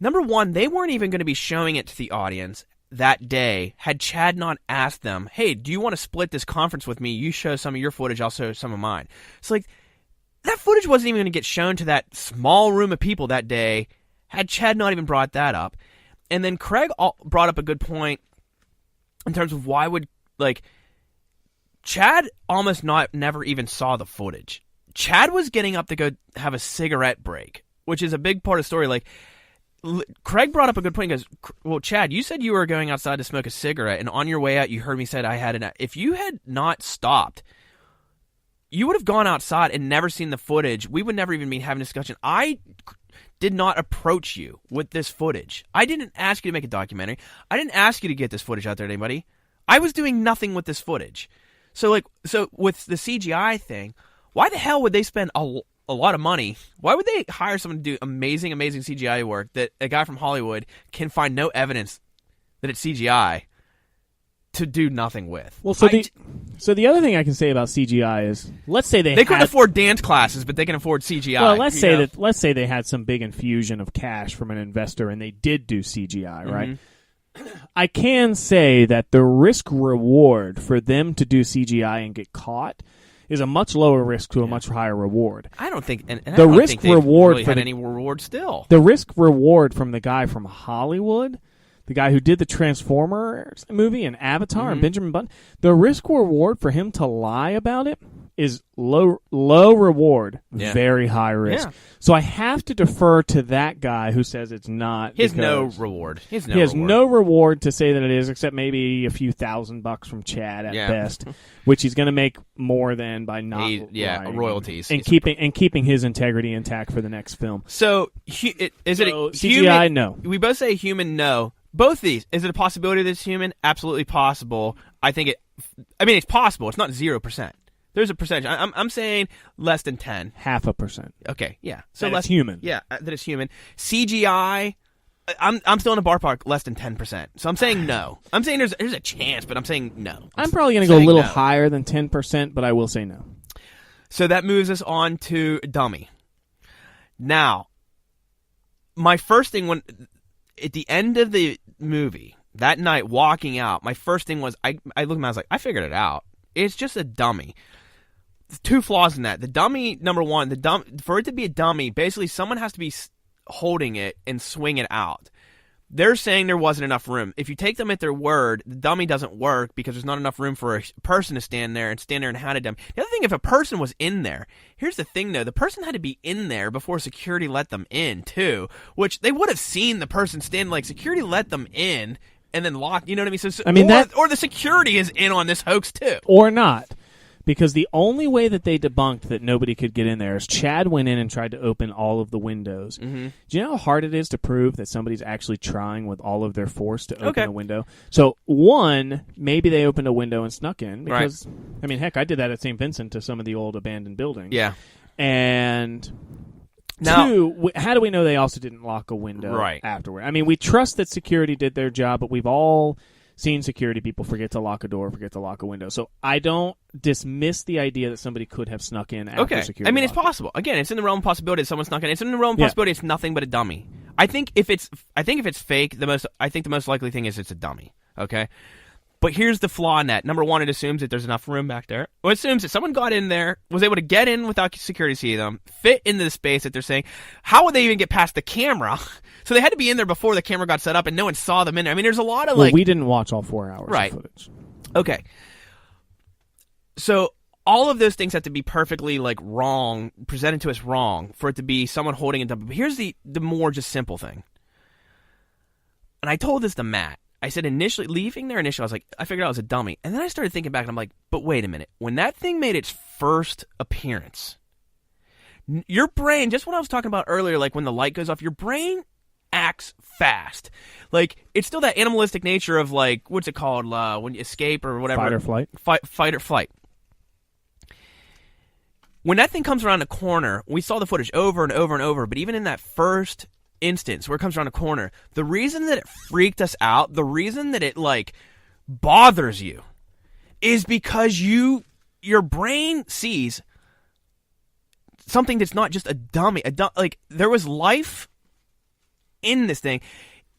Number one, they weren't even going to be showing it to the audience that day had Chad not asked them, hey, do you want to split this conference with me? You show some of your footage, I'll show some of mine. It's like, that footage wasn't even going to get shown to that small room of people that day had Chad not even brought that up. And then Craig brought up a good point in terms of why would, like, Chad almost never even saw the footage. Chad was getting up to go have a cigarette break, which is a big part of the story. Like, Craig brought up a good point. He goes, well, Chad, you said you were going outside to smoke a cigarette, and on your way out, you heard me say I had an... If you had not stopped, you would have gone outside and never seen the footage. We would never even be having a discussion. I did not approach you with this footage. I didn't ask you to make a documentary. I didn't ask you to get this footage out there to anybody. I was doing nothing with this footage. So with the CGI thing, why the hell would they spend a lot of money? Why would they hire someone to do amazing CGI work that a guy from Hollywood can find no evidence that it's CGI to do nothing with? Well, so the other thing I can say about CGI is, let's say they couldn't afford dance classes, but they can afford CGI. Well, let's say they had some big infusion of cash from an investor and they did do CGI, right? I can say that the risk reward for them to do CGI and get caught is a much lower risk to a much higher reward. I don't think, and the risk reward really had any reward still. The risk reward from the guy from Hollywood, the guy who did the Transformers movie and Avatar and Benjamin Button, the risk reward for him to lie about it is low reward, very high risk. Yeah. So I have to defer to that guy who says it's not. He has no reward. He has no reward to say that it is, except maybe a few $1,000 from Chad at best, which he's going to make more than by not lying. Royalties and keeping his integrity intact for the next film. So is it a CGI? Human? No. We both say human. No. Both these. Is it a possibility that it's human? Absolutely possible. I mean, it's possible. It's not 0%. There's a percentage. I'm saying less than 10. 0.5%. Okay, yeah. So that less it's human. Yeah, that it's human. CGI, I'm still in the ballpark less than 10%. So I'm saying no. I'm saying there's a chance, but I'm saying no. I'm probably going to go a little higher than 10%, but I will say no. So that moves us on to Dummy. Now, my first thing when at the end of the movie that night, walking out, my first thing was I looked at him, I was like, I figured it out. It's just a dummy. Two flaws in that. The dummy, number one, for it to be a dummy, basically someone has to be holding it and swing it out. They're saying there wasn't enough room. If you take them at their word, the dummy doesn't work because there's not enough room for a person to stand there and hand a dummy. The other thing, if a person was in there, here's the thing though, the person had to be in there before security let them in too, which they would have seen the person stand, like security let them in and then locked, you know what I mean? So, or the security is in on this hoax too. Or not. Because the only way that they debunked that nobody could get in there is Chad went in and tried to open all of the windows. Mm-hmm. Do you know how hard it is to prove that somebody's actually trying with all of their force to open a window? So, one, maybe they opened a window and snuck in. Because, I mean, heck, I did that at St. Vincent to some of the old abandoned buildings. Yeah. And two, how do we know they also didn't lock a window afterward? I mean, we trust that security did their job, but we've all seen security people forget to lock a door, forget to lock a window. So I don't dismiss the idea that somebody could have snuck in after security. I mean, it's possible. Again, it's in the realm of possibility that someone snuck in. It's in the realm of possibility it's nothing but a dummy. I think if it's fake, the most likely thing is it's a dummy. Okay? But here's the flaw in that. Number one, it assumes that there's enough room back there. It assumes that someone got in there, was able to get in without security seeing them, fit into the space that they're saying. How would they even get past the camera? So they had to be in there before the camera got set up and no one saw them in there. I mean, there's a lot of we didn't watch all 4 hours of footage. Okay. So all of those things have to be perfectly wrong, presented to us wrong, for it to be someone holding a dummy. But here's the more just simple thing. And I told this to Matt. I said leaving there initially, I was like, I figured out it was a dummy. And then I started thinking back, and I'm like, but wait a minute. When that thing made its first appearance, your brain, just what I was talking about earlier, like when the light goes off, your brain acts fast. Like, it's still that animalistic nature of, what's it called, when you escape or whatever. Fight or flight. Fight or flight. When that thing comes around the corner, we saw the footage over and over and over, but even in that first instance where it comes around a corner, the reason that it freaked us out, the reason that it bothers you, is because your brain sees something that's not just a dummy. There was life in this thing.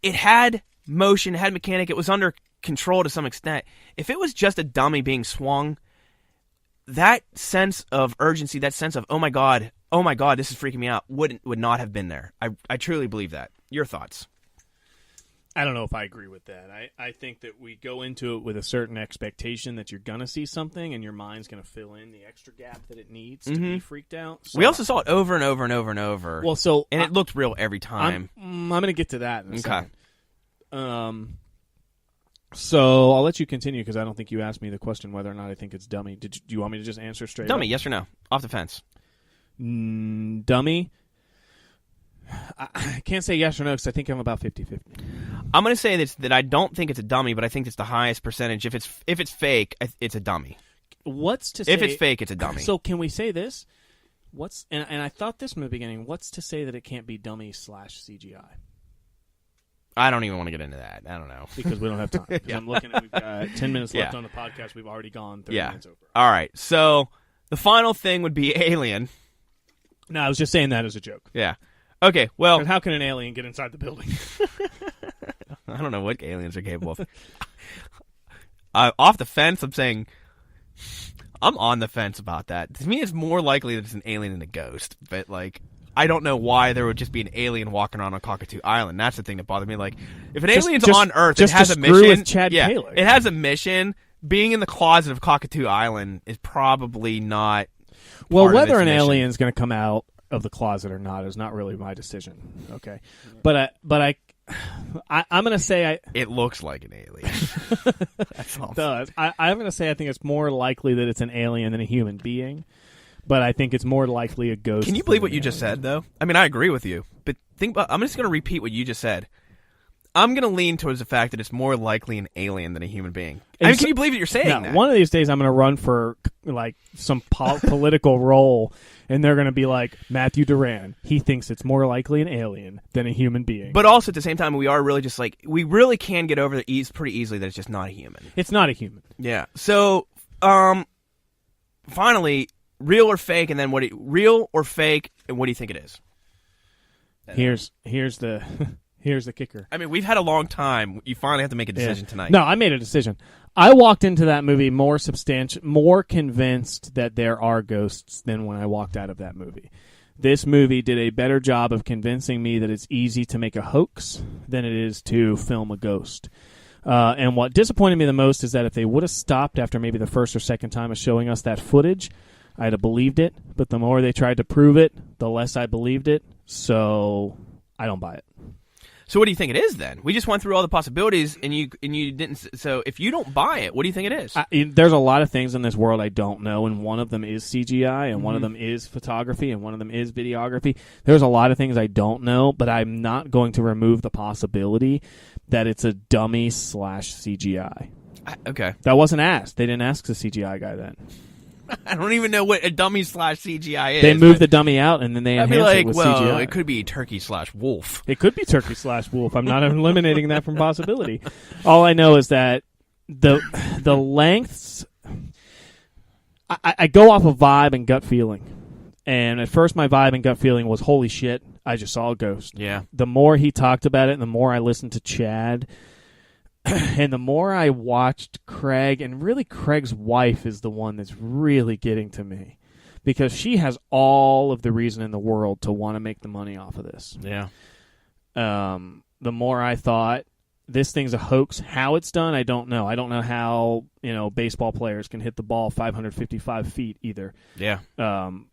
It had motion, it had mechanic, it was under control to some extent. If it was just a dummy being swung, that sense of urgency, that sense of, oh my God, this is freaking me out, would not have been there. I truly believe that. Your thoughts? I don't know if I agree with that. I think that we go into it with a certain expectation that you're going to see something, and your mind's going to fill in the extra gap that it needs to be freaked out. So, we also saw it over and over and over and over. Well, so and it looked real every time. I'm going to get to that in a second. So I'll let you continue because I don't think you asked me the question whether or not I think it's dummy. Do you want me to just answer straight Dummy, up? yes or no? Off the fence. Dummy? I can't say yes or no because I think I'm about 50-50. I'm going to say that I don't think it's a dummy, but I think it's the highest percentage. If it's fake, it's a dummy. What's to say? If it's fake, it's a dummy. So can we say this? And I thought this from the beginning. What's to say that it can't be dummy/CGI? I don't even want to get into that. I don't know. Because we don't have time. Yeah. I'm looking at we've got 10 minutes left on the podcast. We've already gone 30 minutes over. All right. So the final thing would be Alien. No, I was just saying that as a joke. Yeah. Okay, well... How can an alien get inside the building? I don't know what aliens are capable of. Off the fence, I'm saying... I'm on the fence about that. To me, it's more likely that it's an alien than a ghost. But, like, I don't know why there would just be an alien walking around on Cockatoo Island. That's the thing that bothered me. Like, if an alien's on Earth, it has a mission... with Chad Calek. It has a mission. Being in the closet of Cockatoo Island is probably not... Well, whether an alien's going to come out of the closet or not is not really my decision. Okay, but I'm going to say it looks like an alien. That's all. It does. I'm going to say I think it's more likely that it's an alien than a human being, but I think it's more likely a ghost. Can you believe what you just said, though? I mean, I agree with you, but I'm just going to repeat what you just said. I'm going to lean towards the fact that it's more likely an alien than a human being. I mean, can you believe that you're saying that? One of these days I'm going to run for like some political role, and they're going to be like, Matthew Duran, he thinks it's more likely an alien than a human being. But also at the same time, we are really just like, we really can get over pretty easily that it's just not a human. It's not a human. Yeah. So, finally, real or fake, and then real or fake, and what do you think it is? Here's the... Here's the kicker. I mean, we've had a long time. You finally have to make a decision tonight. No, I made a decision. I walked into that movie more convinced that there are ghosts than when I walked out of that movie. This movie did a better job of convincing me that it's easy to make a hoax than it is to film a ghost. And what disappointed me the most is that if they would have stopped after maybe the first or second time of showing us that footage, I'd have believed it. But the more they tried to prove it, the less I believed it. So I don't buy it. So what do you think it is then? We just went through all the possibilities, and you didn't. So if you don't buy it, what do you think it is? There's a lot of things in this world I don't know, and one of them is CGI, and one of them is photography, and one of them is videography. There's a lot of things I don't know, but I'm not going to remove the possibility that it's a dummy/CGI. Okay. That wasn't asked. They didn't ask the CGI guy then. I don't even know what a dummy/CGI is. They moved the dummy out, and then they enhanced it with CGI. It could be turkey/wolf. It could be turkey/wolf. I'm not eliminating that from possibility. All I know is that the lengths... I go off of vibe and gut feeling. And at first my vibe and gut feeling was, holy shit, I just saw a ghost. Yeah. The more he talked about it, and the more I listened to Chad... And the more I watched Craig, and really Craig's wife is the one that's really getting to me. Because she has all of the reason in the world to want to make the money off of this. Yeah. The more I thought, this thing's a hoax. How it's done, I don't know. I don't know how, baseball players can hit the ball 555 feet either. Yeah.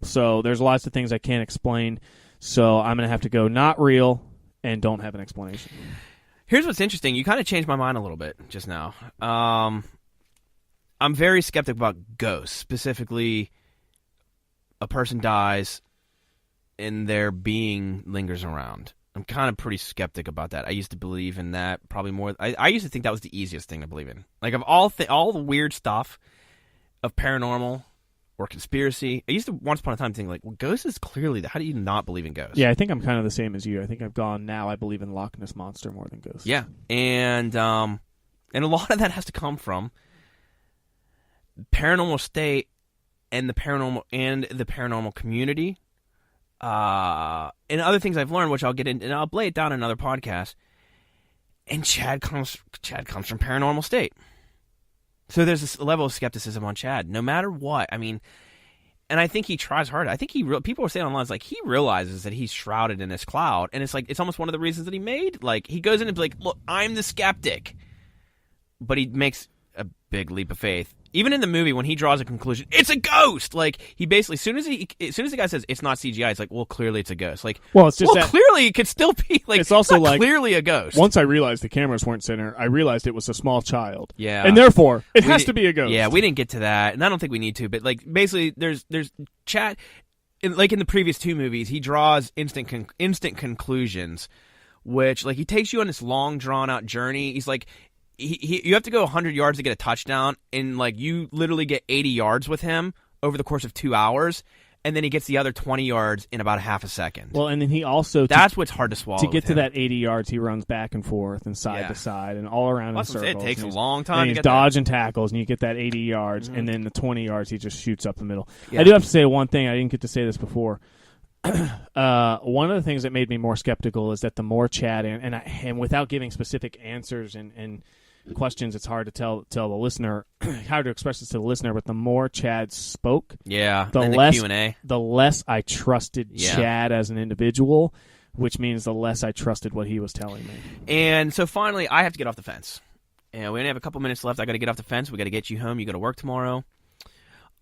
So there's lots of things I can't explain. So I'm going to have to go not real and don't have an explanation. Here's what's interesting. You kind of changed my mind a little bit just now. I'm very skeptical about ghosts. Specifically, a person dies and their being lingers around. I'm kind of pretty skeptic about that. I used to believe in that probably more. I used to think that was the easiest thing to believe in. Like, of all the weird stuff of paranormal or conspiracy, I used to once upon a time think, like, well, ghosts is clearly... How do you not believe in ghosts? Yeah, I think I'm kind of the same as you. I think I've gone now, I believe in Loch Ness Monster more than ghosts. Yeah, and a lot of that has to come from paranormal state and the paranormal community and other things I've learned, which I'll get into, and I'll lay it down in another podcast. And Chad comes from Paranormal State. So there's this level of skepticism on Chad, no matter what. I mean, and I think he tries hard. I think people are saying online, it's like he realizes that he's shrouded in this cloud, and it's like it's almost one of the reasons that he made. Like he goes in and be like, "Look, I'm the skeptic," but he makes a big leap of faith. Even in the movie, when he draws a conclusion, it's a ghost. Like he basically, as soon as the guy says it's not CGI, it's like, well, clearly it's a ghost. Like, well, it's just that clearly it could still be like it's also like clearly a ghost. Once I realized the cameras weren't center, I realized it was a small child. Yeah, and therefore it has to be a ghost. Yeah, we didn't get to that, and I don't think we need to. But like, basically, there's Chad, like in the previous two movies, he draws instant conclusions, which like he takes you on this long drawn out journey. He's like. You have to go 100 yards to get a touchdown, and like you literally get 80 yards with him over the course of 2 hours, and then he gets the other 20 yards in about half a second. Well, and then he also that's what's hard to swallow. To get to that 80 yards, he runs back and forth and side to side and all around in circles. It takes a long time. And he's to get dodging tackles, and you get that 80 yards, and then the 20 yards he just shoots up the middle. Yeah. I do have to say one thing. I didn't get to say this before. One of the things that made me more skeptical is that the more Chad and without giving specific answers and questions, it's hard to tell the listener how to express this to the listener. But the more Chad spoke, the less I trusted Chad as an individual, which means the less I trusted what he was telling me. And so finally, I have to get off the fence. And we only have a couple minutes left. I got to get off the fence. We got to get you home. You got to work tomorrow.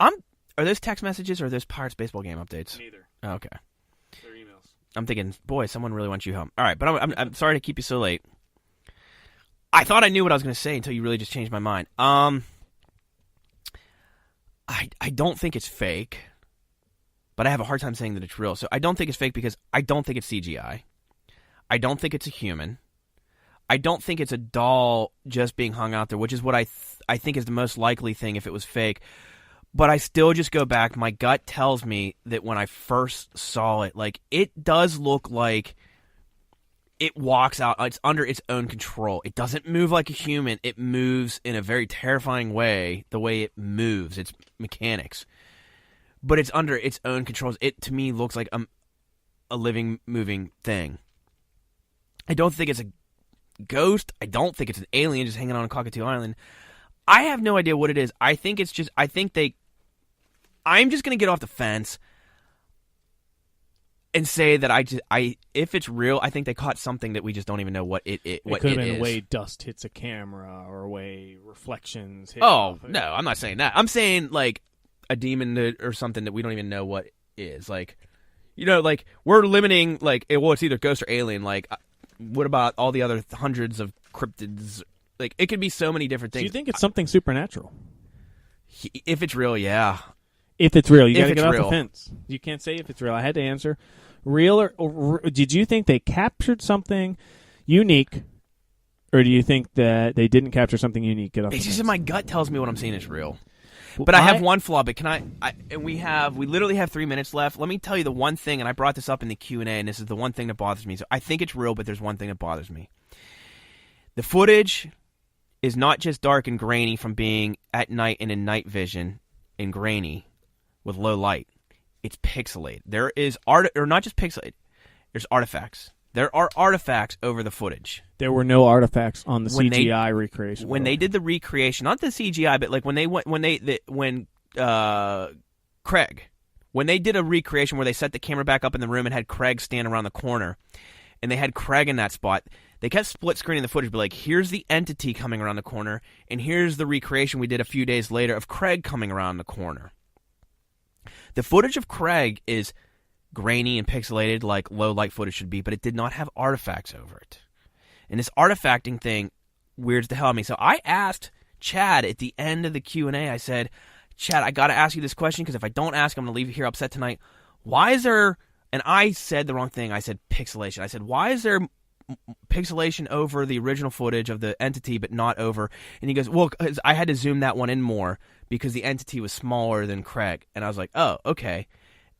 Are those text messages or are those Pirates baseball game updates? Neither. Oh, okay. They're emails. I'm thinking, boy, someone really wants you home. All right, but I'm sorry to keep you so late. I thought I knew what I was going to say until you really just changed my mind. I don't think it's fake, but I have a hard time saying that it's real. So I don't think it's fake because I don't think it's CGI. I don't think it's a human. I don't think it's a doll just being hung out there, which is what I think is the most likely thing if it was fake. But I still just go back. My gut tells me that when I first saw it, like it does look like it walks out. It's under its own control. It doesn't move like a human. It moves in a very terrifying way, the way it moves, its mechanics. But it's under its own controls. It, to me, looks like a living, moving thing. I don't think it's a ghost. I don't think it's an alien just hanging on Cockatoo Island. I have no idea what it is. I think it's just, I'm just going to get off the fence and say that if it's real, I think they caught something that we just don't even know what it is. It could have been the way dust hits a camera or way reflections hit. Oh, no, I'm not saying that. I'm saying like a demon or something that we don't even know what is. Like, you know, like we're limiting like, well, it's either ghost or alien. Like, what about all the other hundreds of cryptids? Like, it could be so many different things. Do you think it's something supernatural? If it's real, yeah. If it's real, you got to get off the fence. You can't say if it's real. I had to answer. Real or did you think they captured something unique, or do you think that they didn't capture something unique? Get off the fence. It's just my gut tells me what I'm seeing is real. But I have one flaw. But can and we literally have 3 minutes left. Let me tell you the one thing, and I brought this up in the Q&A, and this is the one thing that bothers me. So I think it's real, but there's one thing that bothers me. The footage is not just dark and grainy from being at night and in night vision and grainy with low light. It's pixelated. There is art, or not just pixelated. There's artifacts. There are artifacts over the footage. There were no artifacts on the CGI recreation. When they did the recreation, not the CGI, but like when Craig, when they did a recreation where they set the camera back up in the room and had Craig stand around the corner, and they had Craig in that spot, they kept split screening the footage, but like, here's the entity coming around the corner, and here's the recreation we did a few days later of Craig coming around the corner. The footage of Craig is grainy and pixelated like low light footage should be, but it did not have artifacts over it. And this artifacting thing weirds the hell out of me. So I asked Chad at the end of the Q&A, I said, Chad, I got to ask you this question because if I don't ask, I'm going to leave you here upset tonight. Why is there, and I said the wrong thing, I said pixelation. I said, why is there pixelation over the original footage of the entity but not over, and he goes, well, I had to zoom that one in more because the entity was smaller than Craig. And I was like, oh, okay.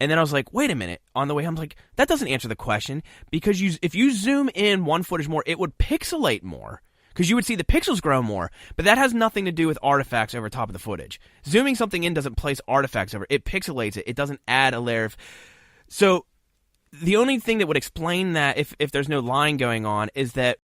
And then I was like, wait a minute. On the way home, I was like, that doesn't answer the question, because if you zoom in one footage more, it would pixelate more because you would see the pixels grow more, but that has nothing to do with artifacts over top of the footage. Zooming something in doesn't place artifacts over it. It pixelates it. It doesn't add a layer of... So the only thing that would explain that, if there's no lying going on, is that